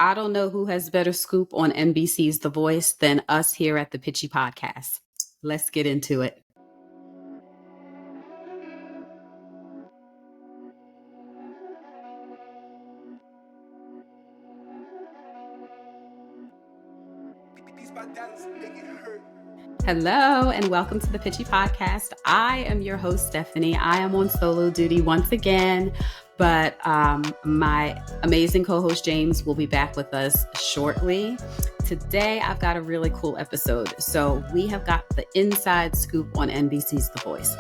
I don't know who has better scoop on NBC's The Voice than us here at the Pitchy Podcast. Let's get into it. Hello, and welcome to the Pitchy Podcast. I am your host, Stephanie. I am on solo duty once again, but my amazing co-host, James, will be back with us shortly. Today, I've got a really cool episode. So we have got the inside scoop on NBC's The Voice.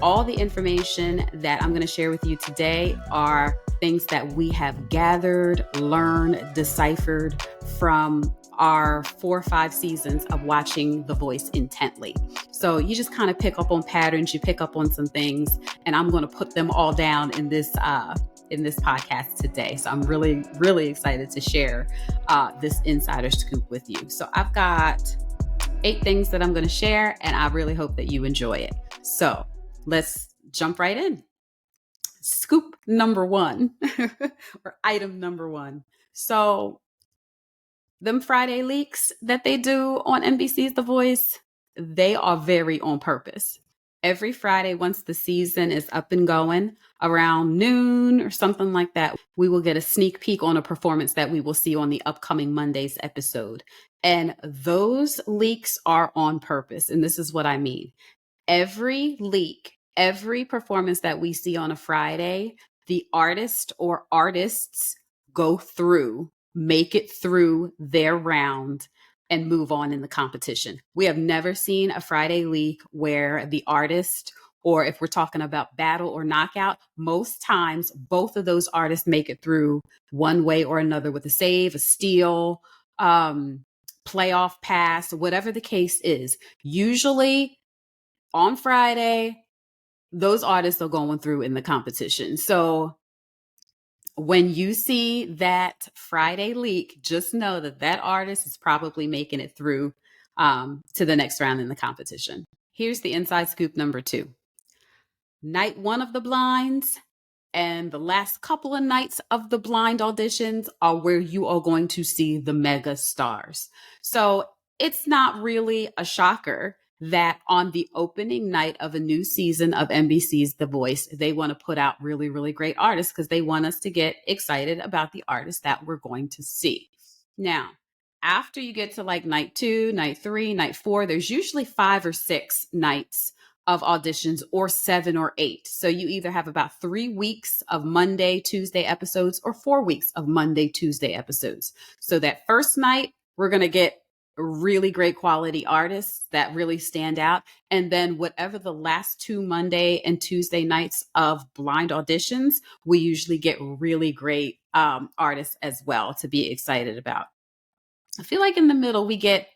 All the information that I'm going to share with you today are things that we have gathered, learned, deciphered from our 4 or 5 seasons of watching The Voice intently. So you just kind of pick up on patterns, you pick up on some things, and I'm going to put them all down in this podcast today. So I'm really, really excited to share this insider scoop with you. So I've got 8 things that I'm going to share, and I really hope that you enjoy it. So let's jump right in. Scoop number 1 or item number 1. So them Friday leaks that they do on NBC's The Voice, they are very on purpose. Every Friday, once the season is up and going, around noon or something like that, we will get a sneak peek on a performance that we will see on the upcoming Monday's episode. And those leaks are on purpose. And this is what I mean. Every leak, every performance that we see on a Friday, the artist or artists go through, make it through their round, and move on in the competition. We have never seen a Friday leak where the artist, or if we're talking about battle or knockout, most times both of those artists make it through one way or another with a save, a steal, playoff pass, whatever the case is. Usually on Friday, those artists are going through in the competition. So when you see that Friday leak, just know that that artist is probably making it through to the next round in the competition. Here's the inside scoop number 2. Night 1 of the blinds and the last couple of nights of the blind auditions are where you are going to see the mega stars. So it's not really a shocker that on the opening night of a new season of NBC's The Voice, they want to put out really, really great artists because they want us to get excited about the artists that we're going to see. Now, after you get to like night 2, night 3, night 4, there's usually 5 or 6 nights of auditions, or 7 or 8. So you either have about 3 weeks of Monday, Tuesday episodes, or 4 weeks of Monday, Tuesday episodes. So that first night, we're going to get really great quality artists that really stand out. And then whatever the last 2 Monday and Tuesday nights of blind auditions, we usually get really great artists as well to be excited about. I feel like in the middle, we get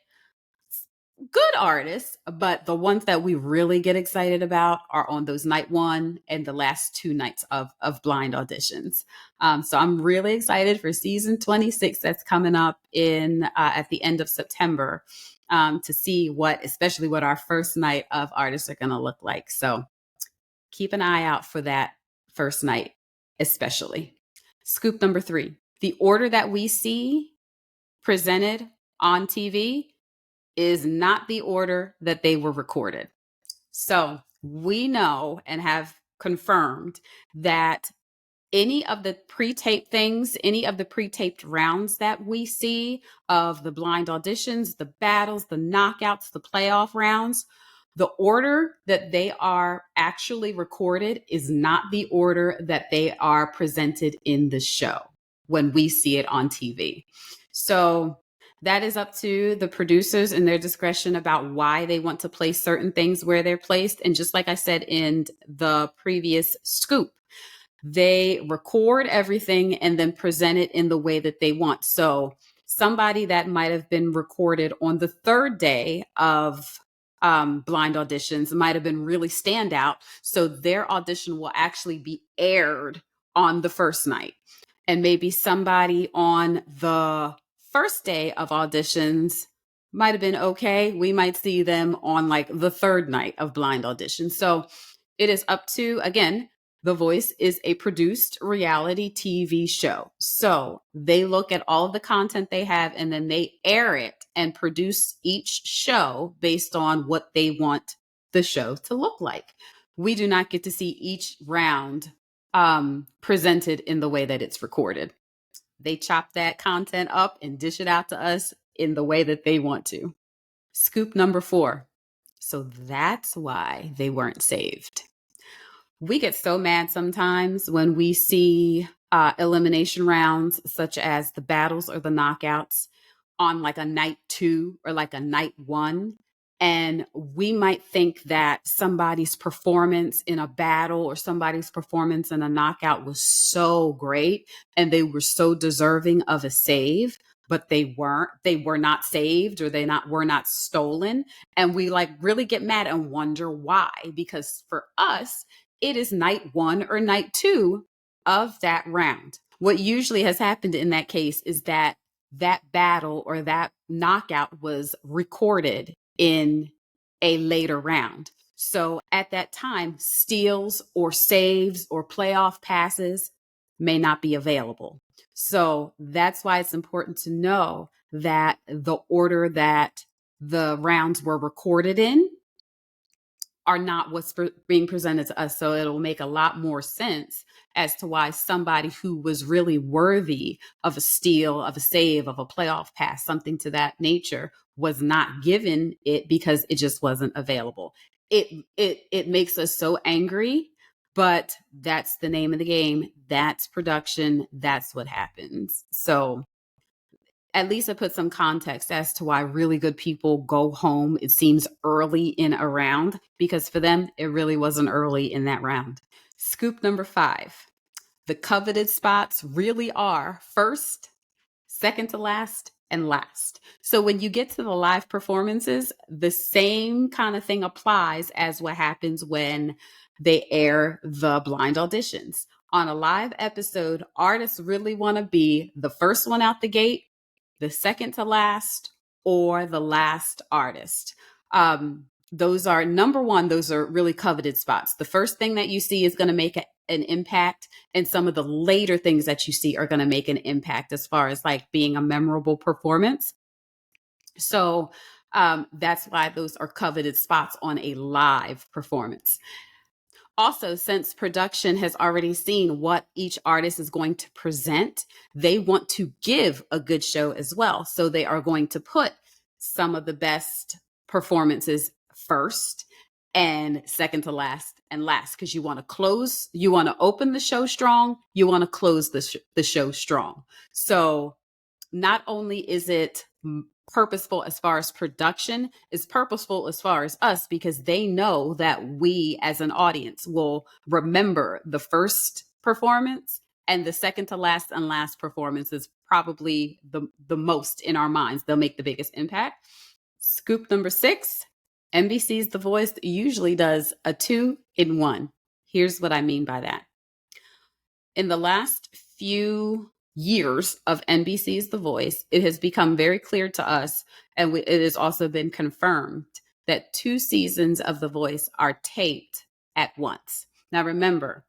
good artists, but the ones that we really get excited about are on those night 1 and the last 2 nights of blind auditions. So I'm really excited for season 26 that's coming up in at the end of September to see especially what our first night of artists are going to look like. So keep an eye out for that first night, especially. Scoop number 3, the order that we see presented on TV is not the order that they were recorded. So we know and have confirmed that any of the pre-taped things, any of the pre-taped rounds that we see of the blind auditions, the battles, the knockouts, the playoff rounds, the order that they are actually recorded is not the order that they are presented in the show when we see it on TV. So that is up to the producers and their discretion about why they want to place certain things where they're placed. And just like I said in the previous scoop, they record everything and then present it in the way that they want. So somebody that might have been recorded on the 3rd day of blind auditions might have been really standout. So their audition will actually be aired on the first night. And maybe somebody on the first day of auditions might have been okay. We might see them on like the 3rd night of blind auditions. So it is up to, again, The Voice is a produced reality TV show. So they look at all of the content they have and then they air it and produce each show based on what they want the show to look like. We do not get to see each round presented in the way that it's recorded. They chop that content up and dish it out to us in the way that they want to. Scoop number 4. So that's why they weren't saved. We get so mad sometimes when we see elimination rounds, such as the battles or the knockouts, on like a night 2 or like a night 1. And we might think that somebody's performance in a battle or somebody's performance in a knockout was so great and they were so deserving of a save, but they weren't. They were not saved, or were not stolen. And we like really get mad and wonder why. Because for us, it is night 1 or night 2 of that round. What usually has happened in that case is that battle or that knockout was recorded in a later round. So at that time, steals or saves or playoff passes may not be available. So that's why it's important to know that the order that the rounds were recorded in are not what's being presented to us. So it'll make a lot more sense as to why somebody who was really worthy of a steal, of a save, of a playoff pass, something to that nature, was not given it because it just wasn't available. It makes us so angry, but that's the name of the game. That's production. That's what happens. So at least it puts some context as to why really good people go home, it seems, early in a round, because for them, it really wasn't early in that round. Scoop number 5. The coveted spots really are first, second to last, and last. So when you get to the live performances, the same kind of thing applies as what happens when they air the blind auditions. On a live episode, artists really want to be the first one out the gate, the second to last, or the last artist. Those are number one, those are really coveted spots. The first thing that you see is going to make an impact, and some of the later things that you see are going to make an impact as far as like being a memorable performance. So that's why those are coveted spots on a live performance. Also, since production has already seen what each artist is going to present, they want to give a good show as well. So they are going to put some of the best performances first and second to last and last, because you want to open the show strong, you want to close the show strong. So not only is it purposeful as far as production, is purposeful as far as us, because they know that we as an audience will remember the first performance, and the second to last and last performance is probably the most in our minds. They'll make the biggest impact. Scoop number 6, NBC's The Voice usually does a 2-in-1. Here's what I mean by that. In the last few years of NBC's The Voice, it has become very clear to us, and it has also been confirmed, that 2 seasons of The Voice are taped at once. Now remember,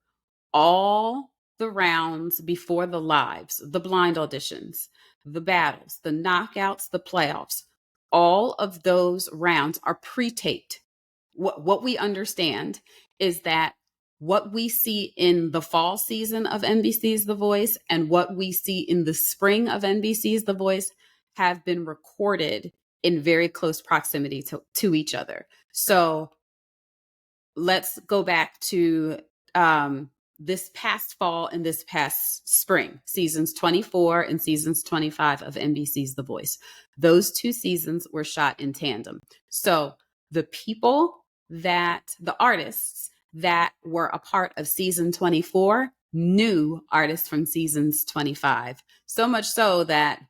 all the rounds before the lives, the blind auditions, the battles, the knockouts, the playoffs, all of those rounds are pre-taped. What we understand is that what we see in the fall season of NBC's The Voice and what we see in the spring of NBC's The Voice have been recorded in very close proximity to each other. So let's go back to this past fall and this past spring, seasons 24 and seasons 25 of NBC's The Voice. Those 2 seasons were shot in tandem. So the artists that were a part of season 24 knew artists from seasons 25. So much so that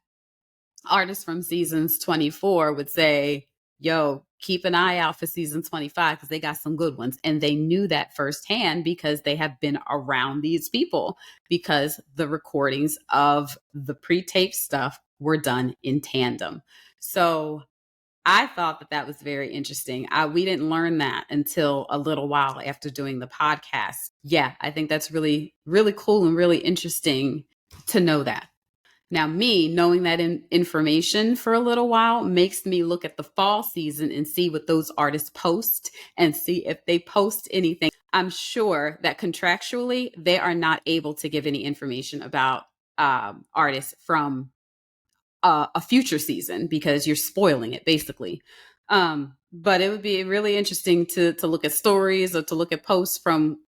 artists from seasons 24 would say, yo, keep an eye out for season 25 because they got some good ones. And they knew that firsthand because they have been around these people, because the recordings of the pre-taped stuff were done in tandem. So I thought that that was very interesting. We didn't learn that until a little while after doing the podcast. Yeah, I think that's really, really cool and really interesting to know that. Now, me knowing that information for a little while makes me look at the fall season and see what those artists post and see if they post anything. I'm sure that contractually they are not able to give any information about artists from a future season because you're spoiling it basically. But it would be really interesting to look at stories or to look at posts from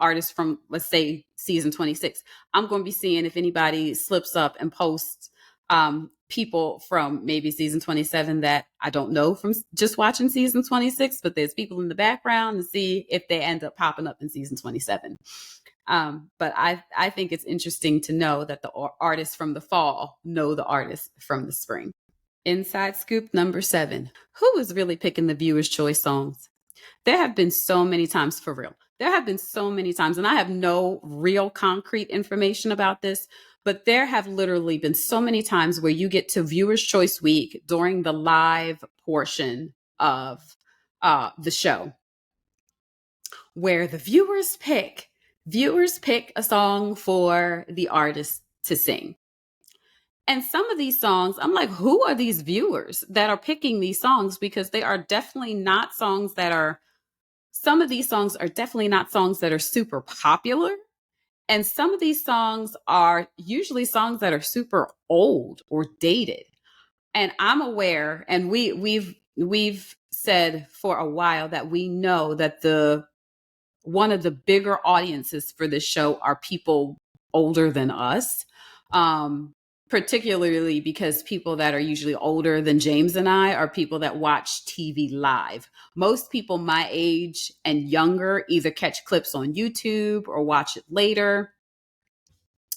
artists from, let's say, season 26. I'm going to be seeing if anybody slips up and posts people from maybe season 27 that I don't know from just watching season 26, but there's people in the background, and see if they end up popping up in season 27. But I think it's interesting to know that the artists from the fall know the artists from the spring. Inside scoop number 7. Who is really picking the viewer's choice songs? There have been so many times, for real. There have been so many times, and I have no real concrete information about this, but there have literally been so many times where you get to Viewer's Choice Week during the live portion of the show, where the viewers pick a song for the artist to sing. And some of these songs, I'm like, who are these viewers that are picking these songs? Because they are definitely not songs that are, some of these songs are definitely not songs that are super popular. And some of these songs are usually songs that are super old or dated. And I'm aware, and we've said for a while that we know that the one of the bigger audiences for this show are people older than us. Particularly because people that are usually older than James and I are people that watch TV live. Most people my age and younger either catch clips on YouTube or watch it later.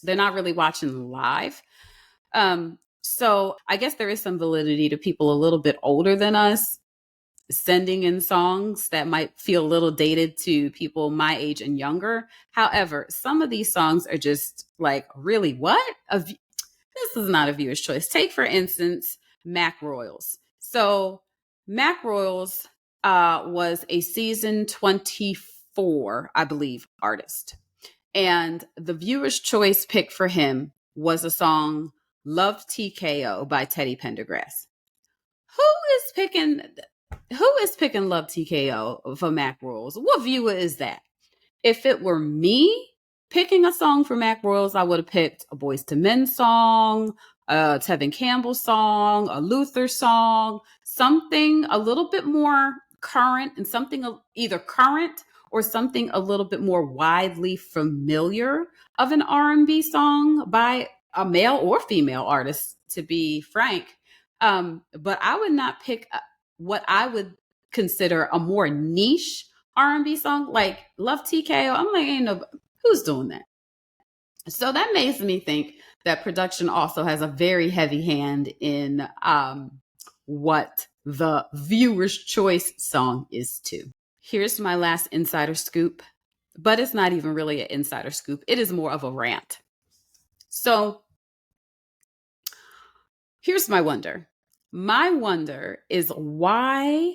They're not really watching live. So I guess there is some validity to people a little bit older than us sending in songs that might feel a little dated to people my age and younger. However, some of these songs are just like, really, what? This is not a viewer's choice. Take, for instance, Mac Royals. So Mac Royals was a season 24, I believe, artist. And the viewer's choice pick for him was a song, Love TKO by Teddy Pendergrass. Who is picking Love TKO for Mac Royals? What viewer is that? If it were me picking a song for Mac Royals, I would have picked a Boyz II Men song, a Tevin Campbell song, a Luther song, something a little bit more current, and something either current or something a little bit more widely familiar of an R&B song by a male or female artist, to be frank. But I would not pick what I would consider a more niche R&B song like Love TKO. I'm like, ain't no, who's doing that? So that makes me think that production also has a very heavy hand in what the viewer's choice song is too. Here's my last insider scoop, but it's not even really an insider scoop. It is more of a rant. So here's my wonder. My wonder is, why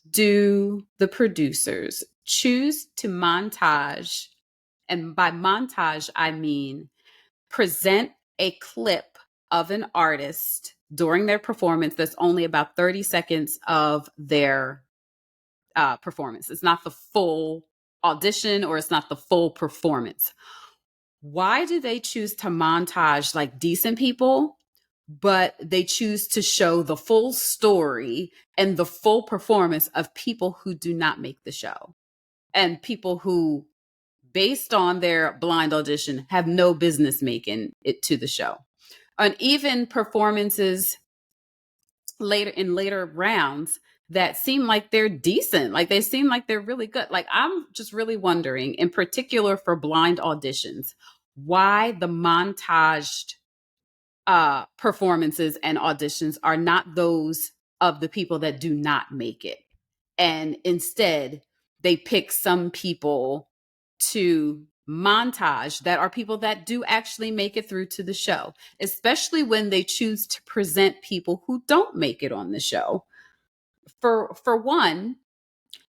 do the producers choose to montage, and by montage, I mean present a clip of an artist during their performance that's only about 30 seconds of their performance? It's not the full audition, or it's not the full performance. Why do they choose to montage like decent people, but they choose to show the full story and the full performance of people who do not make the show, and people who, based on their blind audition, have no business making it to the show? And even performances later rounds that seem like they're decent, like they seem like they're really good. Like, I'm just really wondering, in particular for blind auditions, why the montaged performances and auditions are not those of the people that do not make it. And instead, they pick some people to montage that are people that do actually make it through to the show, especially when they choose to present people who don't make it on the show. For one,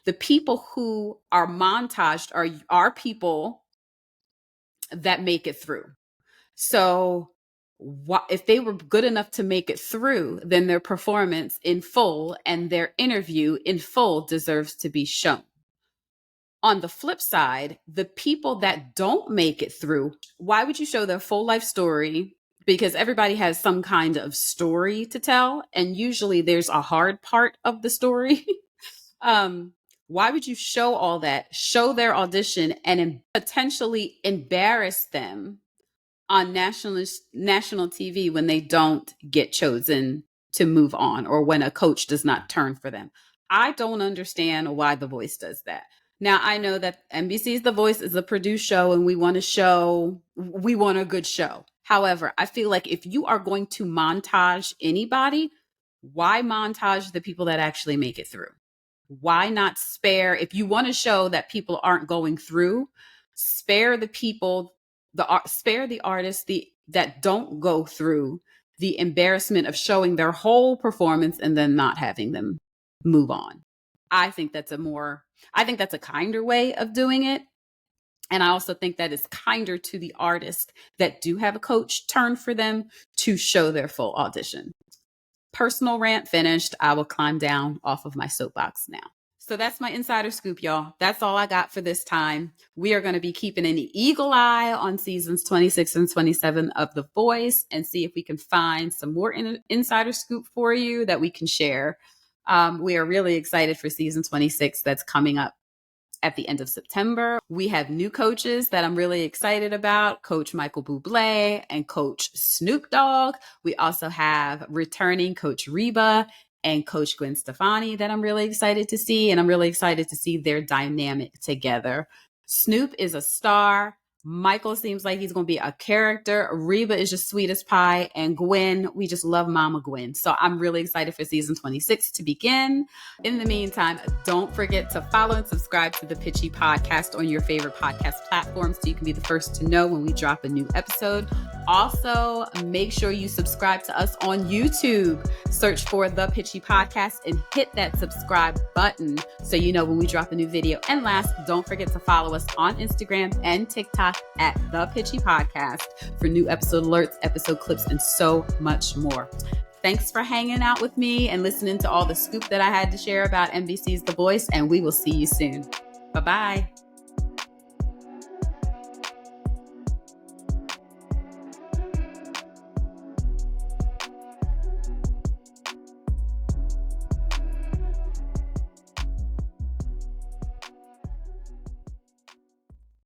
the people who are montaged are people that make it through. So if they were good enough to make it through, then their performance in full and their interview in full deserves to be shown. On the flip side, the people that don't make it through, why would you show their full life story? Because everybody has some kind of story to tell, and usually there's a hard part of the story. Why would you show all that, show their audition, and potentially embarrass them on national TV when they don't get chosen to move on, or when a coach does not turn for them? I don't understand why The Voice does that. Now, I know that NBC's The Voice is a produced show, and we want a good show. However, I feel like if you are going to montage anybody, why montage the people that actually make it through? Why not spare, if you want to show that people aren't going through, spare the people, spare the artists that don't go through the embarrassment of showing their whole performance and then not having them move on. I think that's a kinder way of doing it. And I also think that it's kinder to the artists that do have a coach turn for them to show their full audition. Personal rant finished. I will climb down off of my soapbox now. So that's my insider scoop, y'all. That's all I got for this time. We are going to be keeping an eagle eye on seasons 26 and 27 of The Voice and see if we can find some more insider scoop for you that we can share. We are really excited for season 26 that's coming up at the end of September. We have new coaches that I'm really excited about, Coach Michael Bublé and Coach Snoop Dogg. We also have returning Coach Reba and Coach Gwen Stefani that I'm really excited to see. And I'm really excited to see their dynamic together. Snoop is a star. Michael seems like he's going to be a character. Reba is just sweet as pie. And Gwen, we just love Mama Gwen. So I'm really excited for season 26 to begin. In the meantime, don't forget to follow and subscribe to the Pitchy Podcast on your favorite podcast platform so you can be the first to know when we drop a new episode. Also, make sure you subscribe to us on YouTube. Search for The Pitchy Podcast and hit that subscribe button so you know when we drop a new video. And last, don't forget to follow us on Instagram and TikTok at The Pitchy Podcast for new episode alerts, episode clips, and so much more. Thanks for hanging out with me and listening to all the scoop that I had to share about NBC's The Voice, and we will see you soon. Bye-bye.